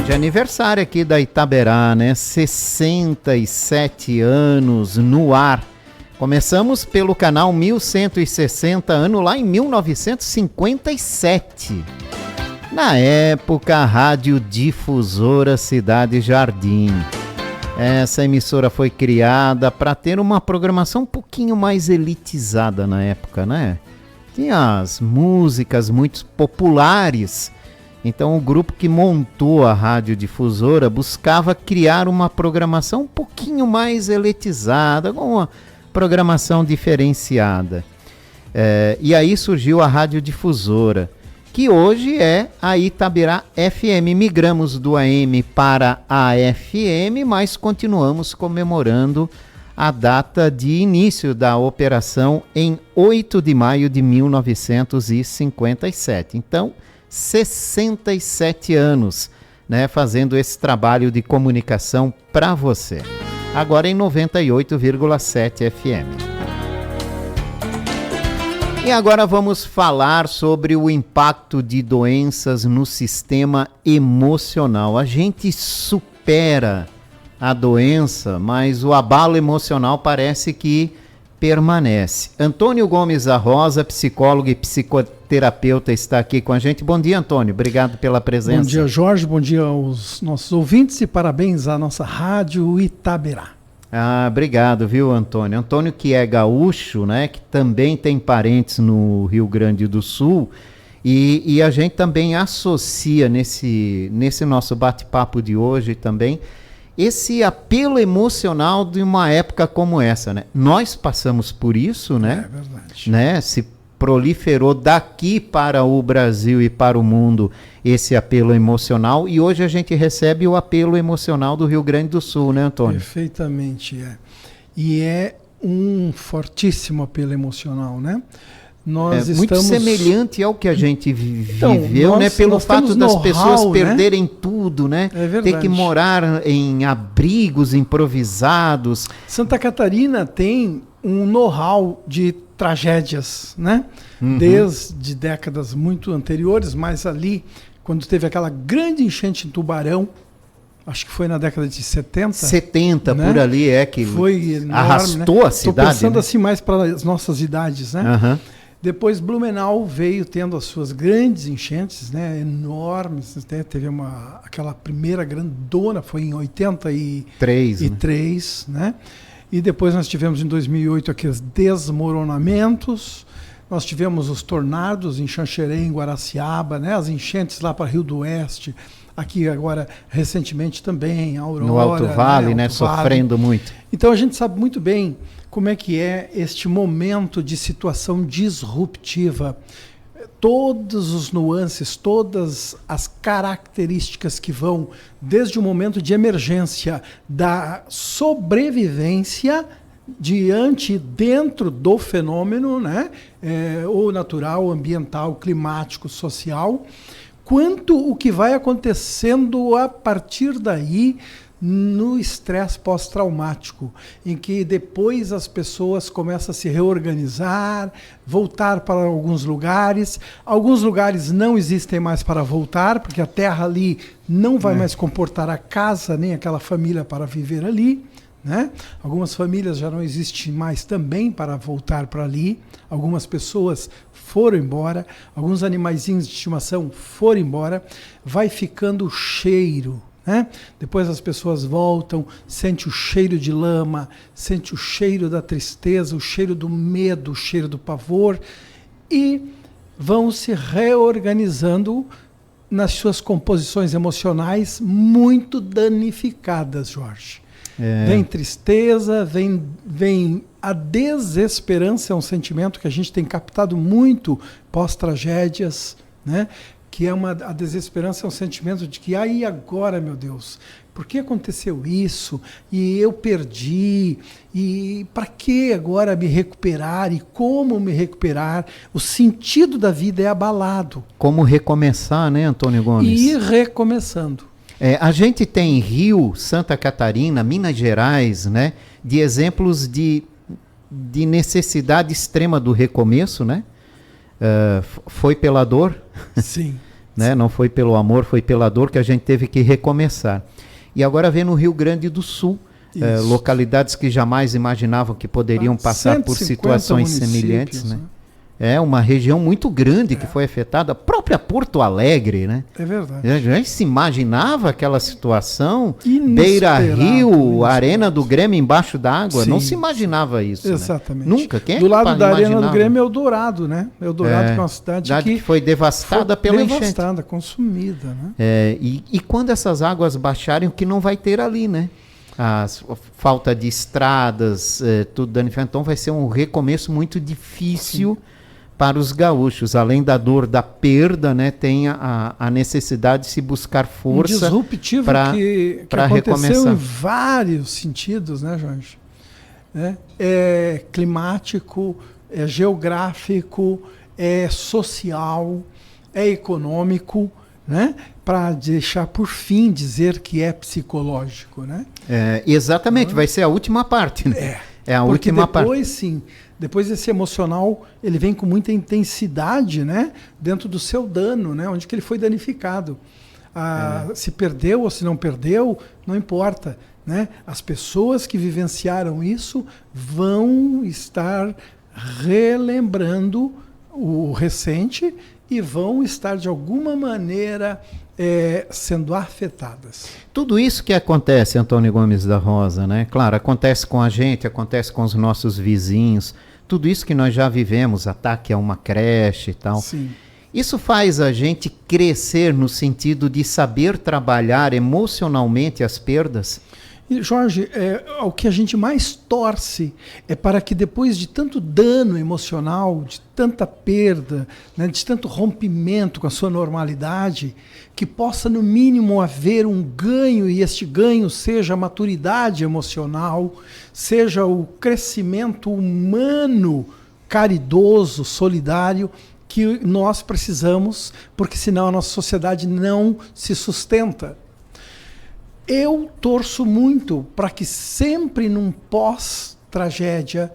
De aniversário aqui da Itaberá, né? 67 anos no ar. Começamos pelo canal 1160, ano lá em 1957. Na época, a Rádio Difusora Cidade Jardim. Essa emissora foi criada para ter uma programação um pouquinho mais elitizada na época, né? Tinha as músicas muito populares. Então o grupo que montou a Rádio Difusora buscava criar uma programação um pouquinho mais elitizada, com uma programação diferenciada. E aí surgiu a Rádio Difusora, que hoje é a Itaberá FM. Migramos do AM para a FM, mas continuamos comemorando a data de início da operação em 8 de maio de 1957. Então, 67 anos, né, fazendo esse trabalho de comunicação para você. Agora em 98,7 FM. E agora vamos falar sobre o impacto de doenças no sistema emocional. A gente supera a doença, mas o abalo emocional parece que permanece. Antônio Gomes da Rosa, psicólogo e psicoterapeuta, está aqui com a gente. Bom dia, Antônio. Obrigado pela presença. Bom dia, Jorge. Bom dia aos nossos ouvintes e parabéns à nossa Rádio Itaberá. Obrigado, viu, Antônio? Antônio, que é gaúcho, né, que também tem parentes no Rio Grande do Sul, e a gente também associa nesse nosso bate-papo de hoje também esse apelo emocional de uma época como essa, né? Nós passamos por isso, né? É verdade. Né? Se proliferou daqui para o Brasil e para o mundo esse apelo emocional, e hoje a gente recebe o apelo emocional do Rio Grande do Sul, né, Antônio? Perfeitamente, é. E é um fortíssimo apelo emocional, né? Nós muito estamos... semelhante ao que a gente viveu, né? Pelo fato das pessoas perderem tudo, né? É verdade. Ter que morar em abrigos improvisados. Santa Catarina tem um know-how de tragédias, né? Uhum. Desde décadas muito anteriores, mas ali, quando teve aquela grande enchente em Tubarão, acho que foi na década de 70. 70, né? Por ali que foi enorme, arrastou, né? A cidade. Estou pensando, né? assim mais para as nossas idades, né? Uhum. Depois Blumenau veio tendo as suas grandes enchentes, né, enormes, né, teve aquela primeira grandona, foi em 83, né? E depois nós tivemos em 2008 aqueles desmoronamentos, nós tivemos os tornados em Xanxerê, em Guaraciaba, né, as enchentes lá para Rio do Oeste, aqui agora recentemente também, Aurora. No Alto Vale, né, Alto Vale. Sofrendo muito. Então a gente sabe muito bem como é que é este momento de situação disruptiva. Todos os nuances, todas as características que vão desde o momento de emergência da sobrevivência dentro do fenômeno, né? Ou natural, ambiental, climático, social, quanto o que vai acontecendo a partir daí no estresse pós-traumático, em que depois as pessoas começam a se reorganizar, voltar para alguns lugares não existem mais para voltar, porque a terra ali não vai mais comportar a casa, nem aquela família para viver ali, né? Algumas famílias já não existem mais também para voltar para ali, algumas pessoas foram embora, alguns animaizinhos de estimação foram embora, vai ficando o cheiro, né? Depois as pessoas voltam, sente o cheiro de lama, sente o cheiro da tristeza, o cheiro do medo, o cheiro do pavor, e vão se reorganizando nas suas composições emocionais muito danificadas, Jorge. Vem tristeza, vem a desesperança, é um sentimento que a gente tem captado muito pós-tragédias, né? Que a desesperança é um sentimento de que, aí agora, meu Deus, por que aconteceu isso? E eu perdi, e para que agora me recuperar? E como me recuperar? O sentido da vida é abalado. Como recomeçar, né, Antônio Gomes? E ir recomeçando. A gente tem Rio, Santa Catarina, Minas Gerais, né, de exemplos de necessidade extrema do recomeço, né? Foi pela dor. Sim. né? Não foi pelo amor, foi pela dor que a gente teve que recomeçar. E agora vem no Rio Grande do Sul, localidades que jamais imaginavam que poderiam passar por situações semelhantes, né? É uma região muito grande que foi afetada, a própria Porto Alegre, né? É verdade. Já se imaginava aquela situação, Inesperado, Beira-Rio, Arena do Grêmio embaixo d'água, não se imaginava isso. Exatamente. Né? Nunca. Quem do lado da imaginava? Arena do Grêmio é Eldorado, né? Eldorado que é uma cidade que foi devastada pela enchente. Devastada, consumida, né? E quando essas águas baixarem, o que não vai ter ali, né? A falta de estradas, tudo danificado. Então vai ser um recomeço muito difícil para os gaúchos. Além da dor da perda, né, tem a necessidade de se buscar força. Disruptivo que aconteceu recomeçar. Em vários sentidos, né, Jorge? É climático, é geográfico, é social, é econômico, né? Para deixar por fim dizer que é psicológico, né? Exatamente, vai ser a última parte, né? É a última parte. Depois, sim, depois esse emocional, ele vem com muita intensidade, né? Dentro do seu dano, né? Onde que ele foi danificado. Se perdeu ou se não perdeu, não importa, né? As pessoas que vivenciaram isso vão estar relembrando o recente e vão estar, de alguma maneira, sendo afetadas. Tudo isso que acontece, Antônio Gomes da Rosa, né? Claro, acontece com a gente, acontece com os nossos vizinhos, tudo isso que nós já vivemos, ataque a uma creche e tal. Sim. Isso faz a gente crescer no sentido de saber trabalhar emocionalmente as perdas? E, Jorge, o que a gente mais torce é para que depois de tanto dano emocional, de tanta perda, né, de tanto rompimento com a sua normalidade, que possa no mínimo haver um ganho, e este ganho seja a maturidade emocional, seja o crescimento humano, caridoso, solidário, que nós precisamos, porque senão a nossa sociedade não se sustenta. Eu torço muito para que sempre num pós-tragédia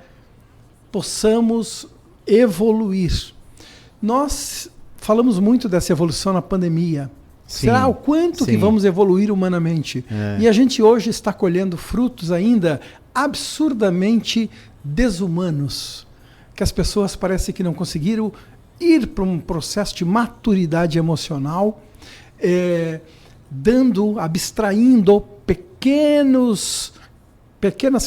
possamos evoluir. Nós falamos muito dessa evolução na pandemia. Sim, será o quanto que vamos evoluir humanamente? E a gente hoje está colhendo frutos ainda absurdamente desumanos, que as pessoas parecem que não conseguiram ir para um processo de maturidade emocional, abstraindo pequenas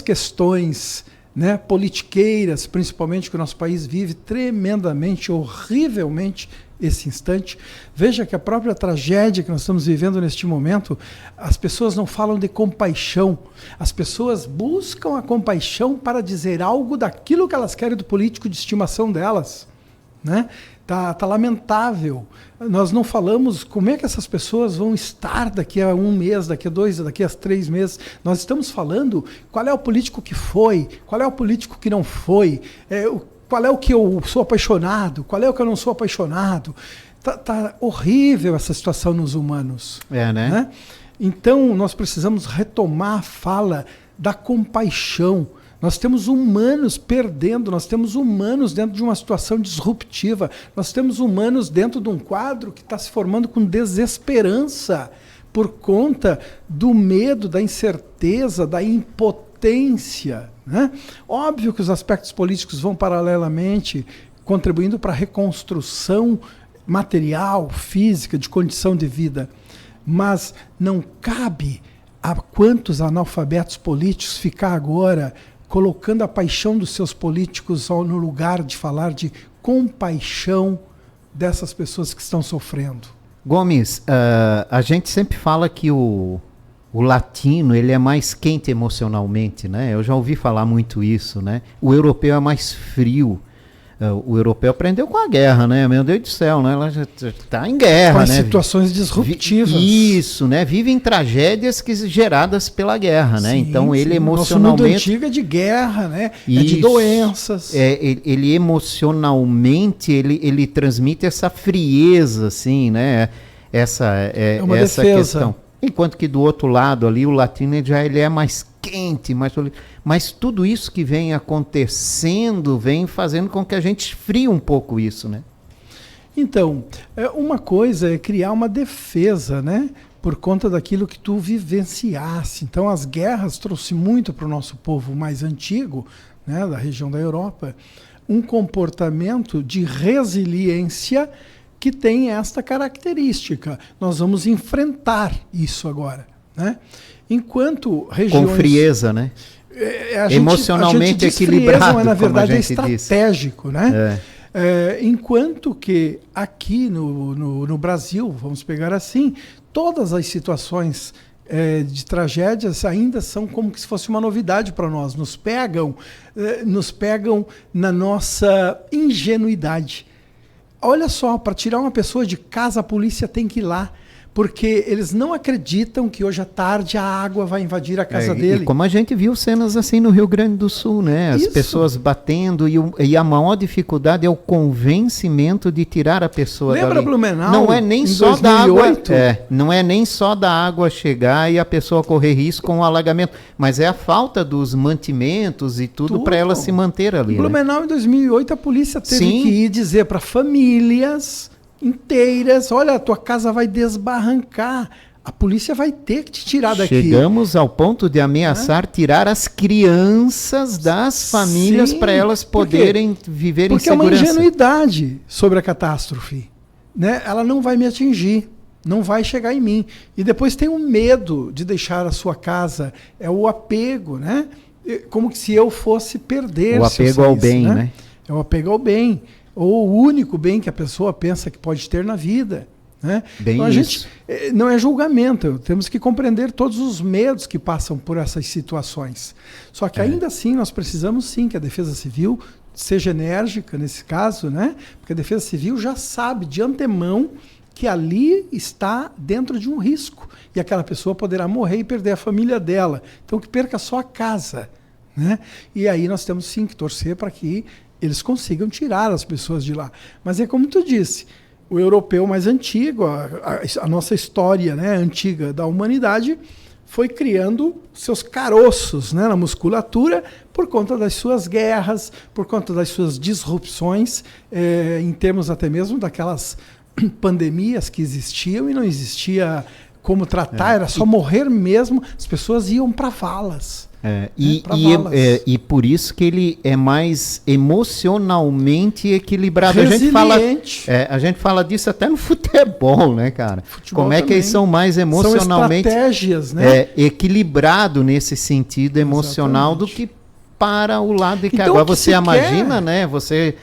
questões, né, politiqueiras, principalmente, que o nosso país vive tremendamente, horrivelmente esse instante. Veja que a própria tragédia que nós estamos vivendo neste momento, as pessoas não falam de compaixão, as pessoas buscam a compaixão para dizer algo daquilo que elas querem do político de estimação delas, né? Tá lamentável. Nós não falamos como é que essas pessoas vão estar daqui a 1 mês, daqui a 2, daqui a 3 meses. Nós estamos falando qual é o político que foi, qual é o político que não foi, qual é o que eu sou apaixonado, qual é o que eu não sou apaixonado. Tá horrível essa situação nos humanos. Né? Então, nós precisamos retomar a fala da compaixão. Nós temos humanos perdendo, nós temos humanos dentro de uma situação disruptiva, nós temos humanos dentro de um quadro que está se formando com desesperança por conta do medo, da incerteza, da impotência, né? Óbvio que os aspectos políticos vão paralelamente contribuindo para a reconstrução material, física, de condição de vida, mas não cabe a quantos analfabetos políticos ficar agora colocando a paixão dos seus políticos no lugar de falar de compaixão dessas pessoas que estão sofrendo. Gomes, a gente sempre fala que o latino ele é mais quente emocionalmente, né? Eu já ouvi falar muito isso, né? O europeu é mais frio. O europeu aprendeu com a guerra, né? Meu Deus do céu, né? Ela já está em guerra, né? Situações disruptivas. Isso, né? Vivem tragédias geradas pela guerra, né? Então ele emocionalmente... Nosso mundo antigo é de guerra, né? É de doenças. Ele emocionalmente, ele transmite essa frieza, assim, né? Essa questão. Enquanto que do outro lado ali, o latino ele é mais quente, mas tudo isso que vem acontecendo vem fazendo com que a gente esfrie um pouco isso, né? Então, uma coisa é criar uma defesa, né? Por conta daquilo que tu vivenciasse. Então, as guerras trouxe muito para o nosso povo mais antigo, né, da região da Europa, um comportamento de resiliência que tem esta característica. Nós vamos enfrentar isso agora, né? Enquanto regiões... Com frieza, né? Emocionalmente equilibrado, mas na verdade é disse. estratégico, né? Enquanto que aqui no Brasil, vamos pegar assim, todas as situações de tragédias ainda são como se fosse uma novidade para nós. Nos pegam na nossa ingenuidade. Olha só, para tirar uma pessoa de casa, a polícia tem que ir lá. Porque eles não acreditam que hoje à tarde a água vai invadir a casa dele. E como a gente viu cenas assim no Rio Grande do Sul, né? As pessoas batendo e a maior dificuldade é o convencimento de tirar a pessoa dali. Lembra Blumenau? Não é nem só 2008? da água, não é nem só da água chegar e a pessoa correr risco com o alagamento, mas é a falta dos mantimentos e tudo para ela se manter ali. Blumenau, né? Em 2008 a polícia teve que ir dizer para famílias inteiras, olha, a tua casa vai desbarrancar, a polícia vai ter que te tirar daqui. Chegamos ao ponto de ameaçar tirar as crianças das famílias para elas poderem viver em segurança. Porque é uma ingenuidade sobre a catástrofe, né? Ela não vai me atingir, não vai chegar em mim. E depois tem um medo de deixar a sua casa, é o apego, né? Como se eu fosse perder. O apego ao bem, né? É o apego ao bem. Ou o único bem que a pessoa pensa que pode ter na vida. Né? Então a gente não é julgamento, temos que compreender todos os medos que passam por essas situações. Só que ainda assim nós precisamos sim que a Defesa Civil seja enérgica nesse caso, né? Porque a Defesa Civil já sabe de antemão que ali está dentro de um risco e aquela pessoa poderá morrer e perder a família dela. Então que perca só a casa. Né? E aí nós temos sim que torcer para que eles consigam tirar as pessoas de lá. Mas é como tu disse, o europeu mais antigo, a nossa história, né, antiga da humanidade, foi criando seus caroços, né, na musculatura por conta das suas guerras, por conta das suas disrupções, em termos até mesmo daquelas pandemias que existiam e não existia como tratar, era só morrer mesmo, as pessoas iam para valas. E por isso que ele é mais emocionalmente equilibrado. A gente fala disso até no futebol, né, cara? Como é que eles são mais emocionalmente né? Equilibrado nesse sentido emocional do que para o lado de que agora você imagina, né? Você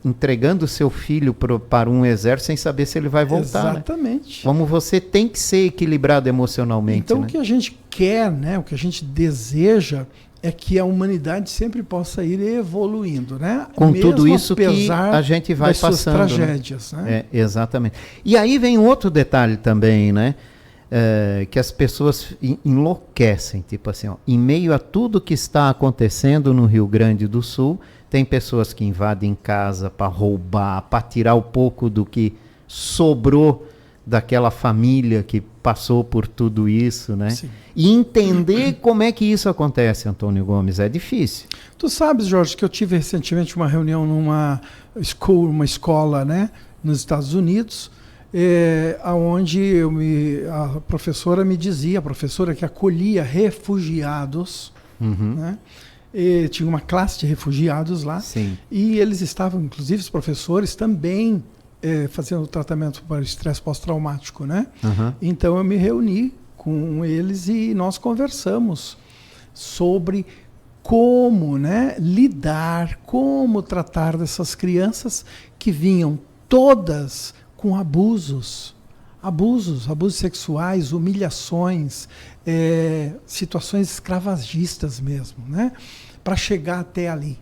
entregando seu filho para um exército sem saber se ele vai voltar. Exatamente. Né? Como você tem que ser equilibrado emocionalmente. Então, né? O que a gente quer, né, o que a gente deseja é que a humanidade sempre possa ir evoluindo, né? Com mesmo tudo isso que a gente vai passando. Suas tragédias, né? Exatamente. E aí vem outro detalhe também, né? Que as pessoas enlouquecem, tipo assim, ó, em meio a tudo que está acontecendo no Rio Grande do Sul, tem pessoas que invadem casa para roubar, para tirar um pouco do que sobrou daquela família que passou por tudo isso, né? Sim. E entender como é que isso acontece, Antônio Gomes, é difícil. Tu sabes, Jorge, que eu tive recentemente uma reunião numa escola, né, nos Estados Unidos, onde a professora me dizia, a professora que acolhia refugiados, né? E tinha uma classe de refugiados lá. Sim. E eles estavam, inclusive os professores, também fazendo tratamento para o estresse pós-traumático, né? Então eu me reuni com eles e nós conversamos sobre como, né, lidar, como tratar dessas crianças que vinham todas com abusos sexuais, humilhações, situações escravagistas mesmo, né? Para chegar até ali.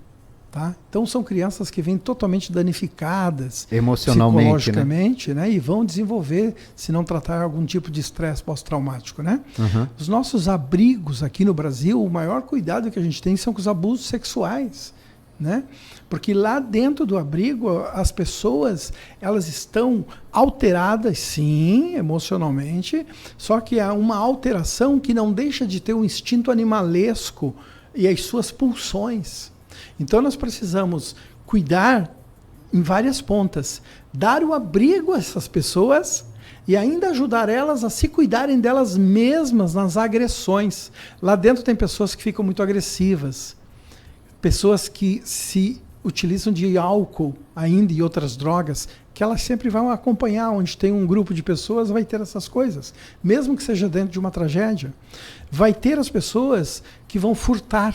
Tá? Então são crianças que vêm totalmente danificadas emocionalmente, psicologicamente, né? E vão desenvolver, se não tratar algum tipo de estresse pós-traumático, né? Os nossos abrigos aqui no Brasil, o maior cuidado que a gente tem são com os abusos sexuais, né? Porque lá dentro do abrigo as pessoas elas estão alteradas, sim, emocionalmente, só que há uma alteração que não deixa de ter um instinto animalesco e as suas pulsões. Então nós precisamos cuidar em várias pontas. Dar o abrigo a essas pessoas e ainda ajudar elas a se cuidarem delas mesmas nas agressões. Lá dentro tem pessoas que ficam muito agressivas, pessoas que se utilizam de álcool ainda e outras drogas, que elas sempre vão acompanhar. Onde tem um grupo de pessoas, vai ter essas coisas, mesmo que seja dentro de uma tragédia. Vai ter as pessoas que vão furtar,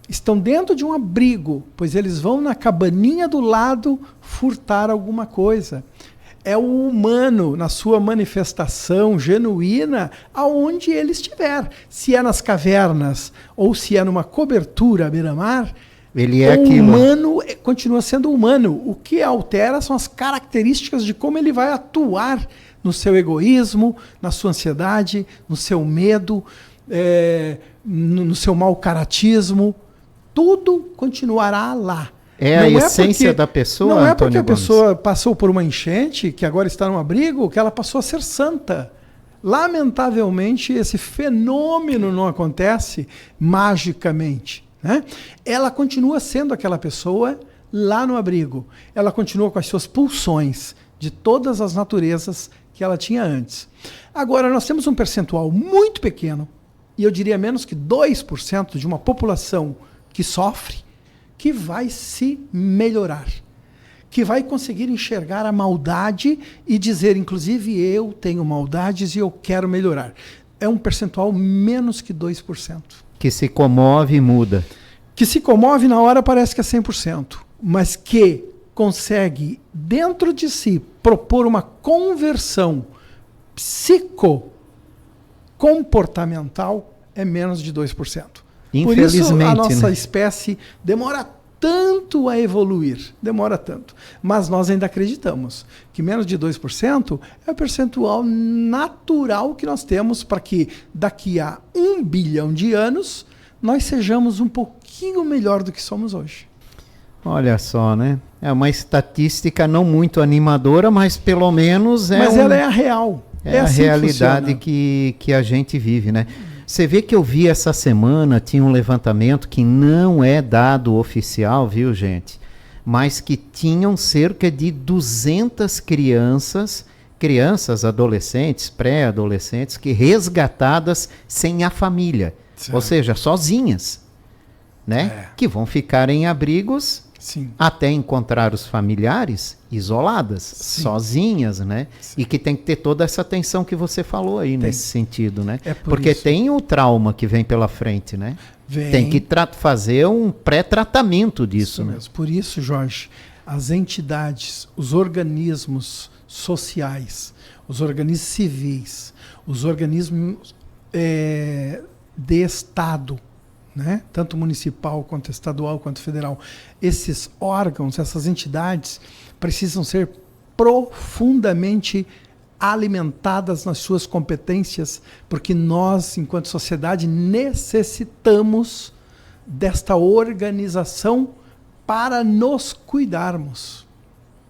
estão dentro de um abrigo, pois eles vão na cabaninha do lado furtar alguma coisa. É o humano na sua manifestação genuína, aonde ele estiver. Se é nas cavernas ou se é numa cobertura à beira-mar, ele é o aquilo. humano continua sendo humano. O que altera são as características de como ele vai atuar no seu egoísmo, na sua ansiedade, no seu medo, no seu mau caratismo. Tudo continuará lá. É a essência da pessoa, Não é Antônio porque a Gomes. pessoa passou por uma enchente, que agora está num abrigo, que ela passou a ser santa. Lamentavelmente, esse fenômeno não acontece magicamente, né? Ela continua sendo aquela pessoa lá no abrigo. Ela continua com as suas pulsões de todas as naturezas que ela tinha antes. Agora, nós temos um percentual muito pequeno, e eu diria menos que 2% de uma população que sofre, que vai se melhorar, que vai conseguir enxergar a maldade e dizer, inclusive, eu tenho maldades e eu quero melhorar. É um percentual menos que 2%. Que se comove e muda. Que se comove na hora parece que é 100%, mas que consegue, dentro de si, propor uma conversão psicocomportamental é menos de 2%. Por isso a nossa espécie demora tanto a evoluir, demora tanto. Mas nós ainda acreditamos que menos de 2% é o percentual natural que nós temos para que daqui a 1 bilhão de anos nós sejamos um pouquinho melhor do que somos hoje. Olha só, né? É uma estatística não muito animadora, mas pelo menos Mas ela é a real. É a assim realidade que a gente vive, né? Você vê que eu vi essa semana, tinha um levantamento que não é dado oficial, viu, gente? Mas que tinham cerca de 200 crianças, adolescentes, pré-adolescentes, que resgatadas sem a família. Certo. Ou seja, sozinhas, né? Que vão ficar em abrigos. Sim. Até encontrar os familiares isoladas, sim, sozinhas, né? Sim. E que tem que ter toda essa atenção que você falou aí nesse sentido, né? Porque isso. Tem o trauma que vem pela frente, né? Tem que fazer um pré-tratamento disso. Né? Mesmo. Por isso, Jorge, as entidades, os organismos sociais, os organismos civis, os organismos de Estado, né? Tanto municipal, quanto estadual, quanto federal. Esses órgãos, essas entidades, precisam ser profundamente alimentadas nas suas competências, porque nós, enquanto sociedade, necessitamos desta organização para nos cuidarmos,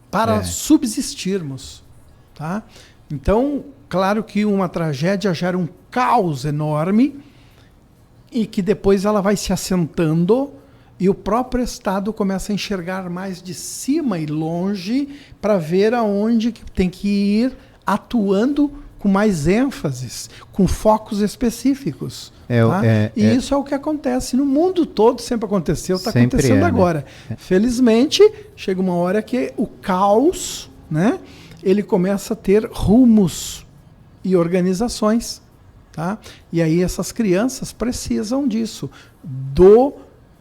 para subsistirmos. Tá? Então, claro que uma tragédia gera um caos enorme, e que depois ela vai se assentando e o próprio Estado começa a enxergar mais de cima e longe para ver aonde que tem que ir atuando com mais ênfases, com focos específicos. Isso é o que acontece no mundo todo, sempre aconteceu, está acontecendo agora. Felizmente, chega uma hora que o caos, né, ele começa a ter rumos e organizações. Tá? E aí essas crianças precisam disso, do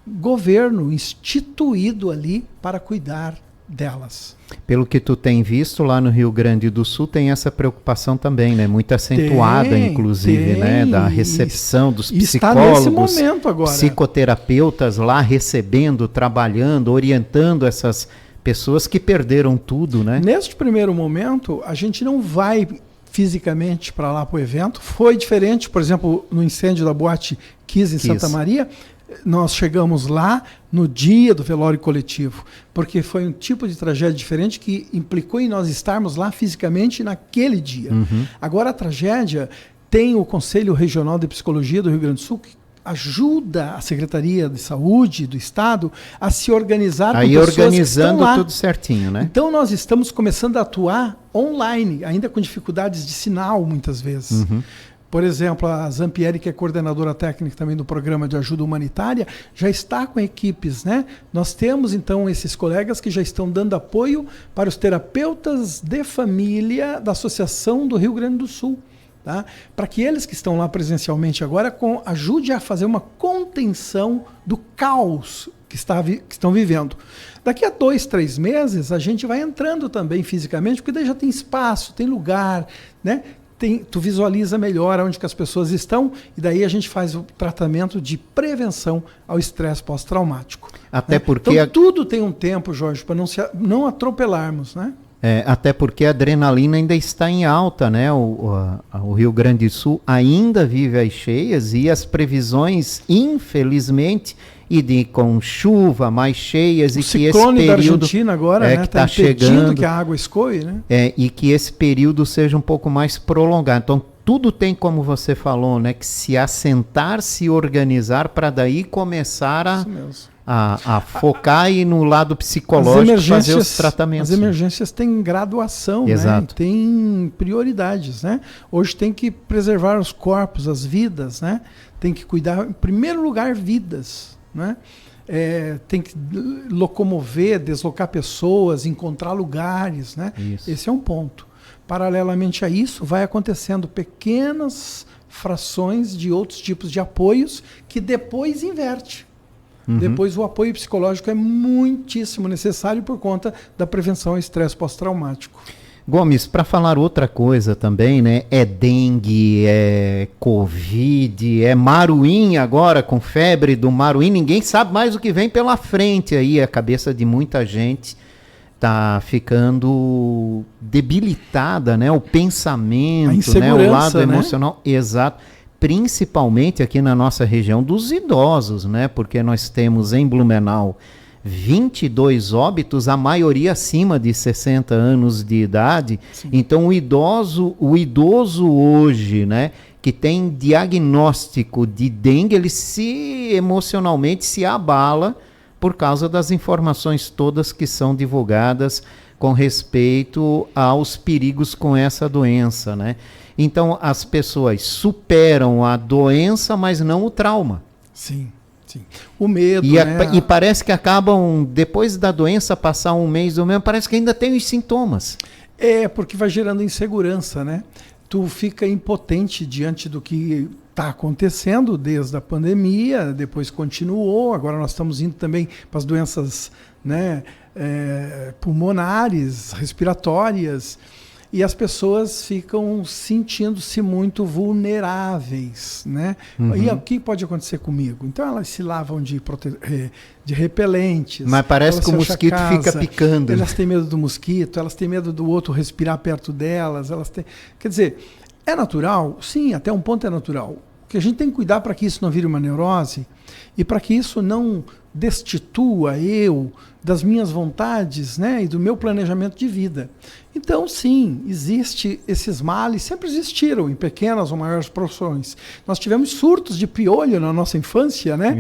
governo instituído ali para cuidar delas. Pelo que tu tem visto lá no Rio Grande do Sul, tem essa preocupação também, né? Muito acentuada, inclusive, né? Da recepção dos psicólogos, está nesse momento agora. Psicoterapeutas lá recebendo, trabalhando, orientando essas pessoas que perderam tudo, né? Neste primeiro momento, a gente não vai fisicamente para lá para o evento. Foi diferente, por exemplo, no incêndio da Boate Kiss em Santa Maria, nós chegamos lá no dia do velório coletivo, porque foi um tipo de tragédia diferente que implicou em nós estarmos lá fisicamente naquele dia. Agora a tragédia tem o Conselho Regional de Psicologia do Rio Grande do Sul, que ajuda a Secretaria de Saúde do Estado a se organizar aí com pessoas organizando que estão lá. Tudo certinho, né? Então nós estamos começando a atuar online, ainda com dificuldades de sinal muitas vezes. Por exemplo, a Zampieri, que é coordenadora técnica também do programa de ajuda humanitária, já está com equipes, né? Nós temos, então, esses colegas que já estão dando apoio para os terapeutas de família da Associação do Rio Grande do Sul, tá? Para que eles que estão lá presencialmente agora ajude a fazer uma contenção do caos que estão vivendo. Daqui a 2, 3 meses, a gente vai entrando também fisicamente, porque daí já tem espaço, tem lugar, né? Tu visualiza melhor onde que as pessoas estão e daí a gente faz o tratamento de prevenção ao estresse pós-traumático. Até porque então tudo tem um tempo, Jorge, para não atropelarmos, né? Até porque a adrenalina ainda está em alta, né? O Rio Grande do Sul ainda vive as cheias e as previsões, infelizmente, com chuva, mais cheias, e que esse período da Argentina agora, né, que está chegando, que a água escoe, né? E que esse período seja um pouco mais prolongado. Então tudo tem, como você falou, né, que se assentar, se organizar para daí começar a focar aí no lado psicológico, fazer os tratamentos. As emergências têm graduação, né? Tem prioridades, né? Hoje tem que preservar os corpos, as vidas, né? Tem que cuidar, em primeiro lugar, vidas, né? Tem que locomover, deslocar pessoas, encontrar lugares, né? Isso. Esse é um ponto. Paralelamente a isso, vai acontecendo pequenas frações de outros tipos de apoios que depois inverte. Depois o apoio psicológico é muitíssimo necessário por conta da prevenção ao estresse pós-traumático. Gomes, para falar outra coisa também, né? É dengue, é covid, é maruim agora, com febre do maruim. Ninguém sabe mais o que vem pela frente aí. A cabeça de muita gente tá ficando debilitada, né? O pensamento, né? O lado emocional. Exato. Principalmente aqui na nossa região dos idosos, né? Porque nós temos em Blumenau 22 óbitos, a maioria acima de 60 anos de idade. Sim. Então o idoso hoje, né, que tem diagnóstico de dengue, ele emocionalmente se abala por causa das informações todas que são divulgadas com respeito aos perigos com essa doença, né? Então as pessoas superam a doença, mas não o trauma. Sim. Sim. O medo, e parece que acabam, depois da doença passar um mês ou menos, parece que ainda tem os sintomas. Porque vai gerando insegurança, né? Tu fica impotente diante do que está acontecendo desde a pandemia, depois continuou, agora nós estamos indo também para as doenças, né, pulmonares, respiratórias, e as pessoas ficam sentindo-se muito vulneráveis, né? E o que pode acontecer comigo? Então elas se lavam de repelentes. Mas parece que o mosquito fica picando. Elas têm medo do mosquito, elas têm medo do outro respirar perto delas. Quer dizer, é natural? Sim, até um ponto é natural. O que a gente tem que cuidar para que isso não vire uma neurose e para que isso não destitua eu das minhas vontades, né, e do meu planejamento de vida. Então, sim, existe esses males, sempre existiram em pequenas ou maiores proporções. Nós tivemos surtos de piolho na nossa infância, né?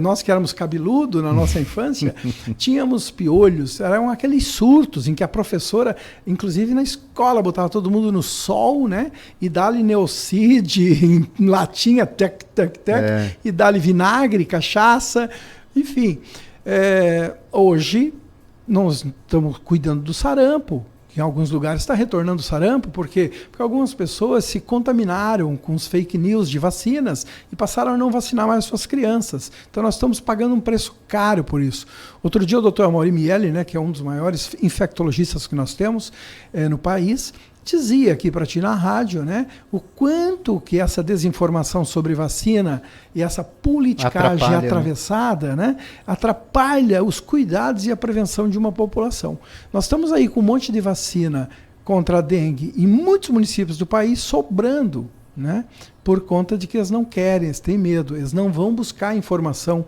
Nós que éramos cabeludo na nossa infância, tínhamos piolhos, eram aqueles surtos em que a professora, inclusive na escola, botava todo mundo no sol, né? E dá-lhe Neocid, em latinha, tec, e dá-lhe vinagre, cachaça, enfim. Hoje nós estamos cuidando do sarampo. Em alguns lugares está retornando o sarampo, porque algumas pessoas se contaminaram com os fake news de vacinas e passaram a não vacinar mais suas crianças. Então nós estamos pagando um preço caro por isso. Outro dia o Dr. Amaury Miele, né, que é um dos maiores infectologistas que nós temos no país, dizia aqui para ti na rádio, né, o quanto que essa desinformação sobre vacina e essa politicagem atravessada, né, atrapalha os cuidados e a prevenção de uma população. Nós estamos aí com um monte de vacina contra a dengue em muitos municípios do país sobrando, né, por conta de que eles não querem, eles têm medo, eles não vão buscar informação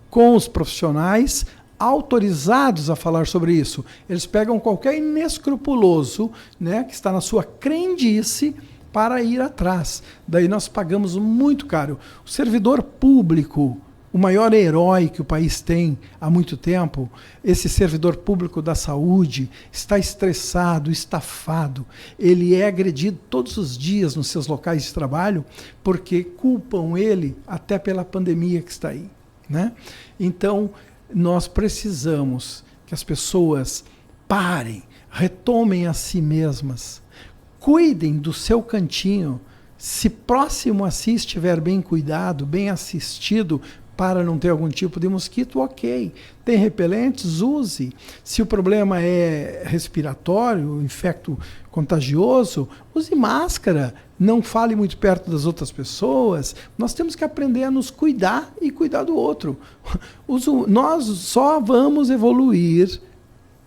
com os profissionais autorizados a falar sobre isso. Eles pegam qualquer inescrupuloso, né, que está na sua crendice para ir atrás. Daí nós pagamos muito caro. O servidor público, o maior herói que o país tem há muito tempo, esse servidor público da saúde, está estressado, estafado. Ele é agredido todos os dias nos seus locais de trabalho porque culpam ele até pela pandemia que está aí, né? Então, nós precisamos que as pessoas parem, retomem a si mesmas, cuidem do seu cantinho. Se próximo a si estiver bem cuidado, bem assistido, para não ter algum tipo de mosquito, ok. Tem repelentes? Use. Se o problema é respiratório, infecto contagioso, use máscara. Não fale muito perto das outras pessoas. Nós temos que aprender a nos cuidar e cuidar do outro. Nós só vamos evoluir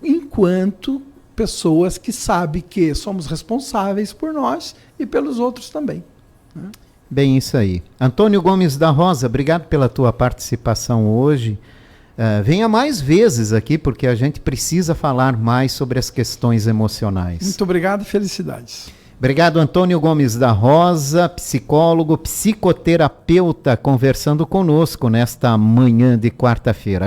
enquanto pessoas que sabem que somos responsáveis por nós e pelos outros também, né? Bem, isso aí. Antônio Gomes da Rosa, obrigado pela tua participação hoje. Venha mais vezes aqui, porque a gente precisa falar mais sobre as questões emocionais. Muito obrigado e felicidades. Obrigado, Antônio Gomes da Rosa, psicólogo, psicoterapeuta, conversando conosco nesta manhã de quarta-feira.